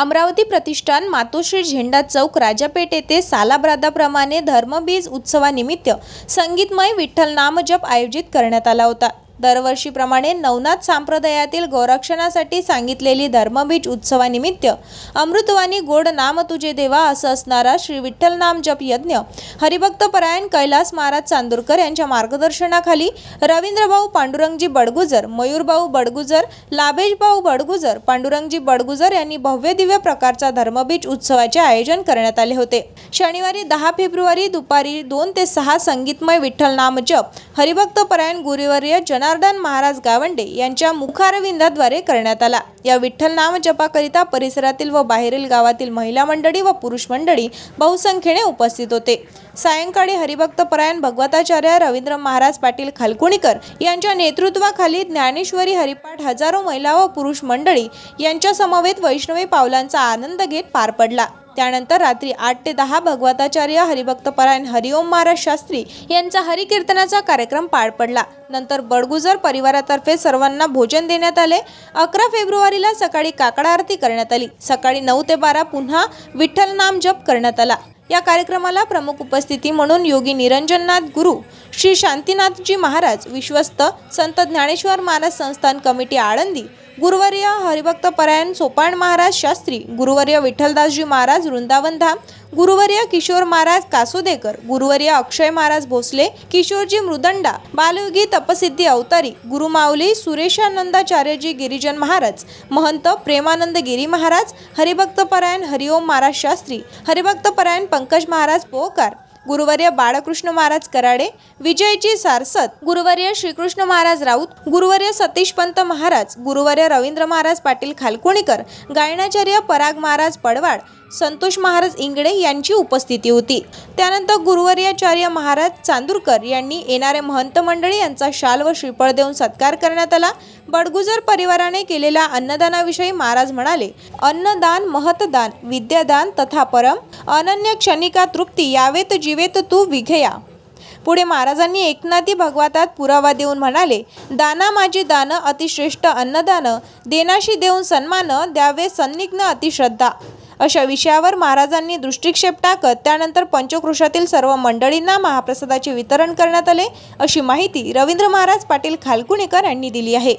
अमरावती प्रतिष्ठान मातोश्री झेंडा चौक राजापेठ येथे सालाब्रादाप्रमाणे धर्मबीज उत्सवानिमित्त संगीतमय विठ्ठल नामजप आयोजित करण्यात आला होता। दरवर्षीप्रमाणे नवनाथ संप्रदायातील गोरक्षणासाठी सांगितलेली धर्मबीज उत्सवानिमित्त अमृतवाणी गोड नाम तुझे देवा असं असणारा श्री विठ्ठल नाम जप यज्ञ हरिभक्तपरायण कैलास महाराज चांदूरकर यांच्या मार्गदर्शनाखाली रवींद्रभाऊ पांडुरंगजी बडगुजर, मयूरभाऊ बडगुजर, लाभेशभाऊ बडगुजर, पांडुरंगजी बडगुजर यांनी भव्य दिव्य प्रकारचा धर्मबीज उत्सवाचे आयोजन करण्यात आले होते। शनिवारी 10 फेब्रुवारी दुपारी 2 ते 6 संगीतमय विठ्ठल नाम जप हरिभक्तपरायण गुरुवर्य जनार्दन महाराज गावंडे यांच्या मुखारविंदाद्वारे करण्यात आला। या विठ्ठल नाम जपाकरिता परिसरातील व बाहेरील गावातील महिला मंडळी व पुरुष मंडळी बहुसंख्येने उपस्थित होते। सायंकाळी हरिभक्तपरायण भगवताचार्य रवींद्र महाराज पाटील खालकुणीकर यांच्या नेतृत्वाखाली ज्ञानेश्वरी हरिपाठ हजारो महिला व पुरुष मंडळी यांच्या समवेत वैष्णवी पावलांचा आनंद घेत पार पडला। त्यानंतर रात्री 8 ते 10 भगवताचार्य हरिभक्तपरायण हरिओम महाराज शास्त्री यांचा हरिकीर्तनाचा कार्यक्रम पार पडला। नंतर बडगुजर परिवारातर्फे सर्वांना भोजन देण्यात आले। 11 फेब्रुवारीला सकाळी काकड आरती करण्यात आली। सकाळी 9 ते 12 पुन्हा विठ्ठल नाम जप करण्यात आला। या कार्यक्रमाला प्रमुख उपस्थिती म्हणून योगी निरंजननाथ गुरु, श्री शांतीनाथजी महाराज विश्वस्त, संत ज्ञानेश्वर महाराज संस्थान कमिटी आळंदी, गुरुवर्य हरिभक्तपरायण सोपान महाराज शास्त्री, गुरुवर्य विठ्ठलदासजी महाराज वृंदावन धाम, गुरुवर्य किशोर महाराज कासोदेकर, गुरुवर्य अक्षय महाराज भोसले, किशोरजी मृदंडा, बालयोगी तपसिद्धी अवतारी, गुरुमाऊली सुरेशानंदाचार्यजी गिरिजन महाराज, महंत प्रेमानंद गिरी महाराज, हरिभक्तपरायण हरिओम महाराज शास्त्री, हरिभक्तपरायण पंकज महाराज पोहकार, गुरुवर्य बाळकृष्ण महाराज कराडे, विजयजी सारसत, गुरुवर्य श्रीकृष्ण महाराज राऊत, गुरुवर्य सतीश पंत महाराज, गुरुवर्य रवींद्र महाराज पाटील खालकुणीकर, गायनाचार्य पराग महाराज पडवाड, संतोष महाराज इंगडे यांची उपस्थिती होती। त्यानंतर गुरुवर्याचार्य महाराज चांदूरकर यांनी येणारे महंत मंडळी यांचा शाल व श्रीफळ देऊन सत्कार करण्यात आला। बडगुजर परिवाराने केलेल्या अन्नदानाविषयी महाराज म्हणाले, अन्नदान महतदान, विद्यादान तथा परम, अनन्य क्षणिका तृप्ती यावेत जीवेत तू विघया। पुढे महाराजांनी एकनाथी भगवतात पुरावा देऊन म्हणाले, दाना माझी दान अतिश्रेष्ठ अन्नदान, देनाशी देऊन सन्मान, द्यावे सन्निग्न अतिश्रद्धा। अशा विषयावर महाराजांनी दृष्टिक्षेप टाकत त्यानंतर पंचक्रोशातील सर्व मंडळींना महाप्रसादाचे वितरण करण्यात आले, अशी माहिती रवींद्र महाराज पाटील खालकुणीकर यांनी दिली आहे।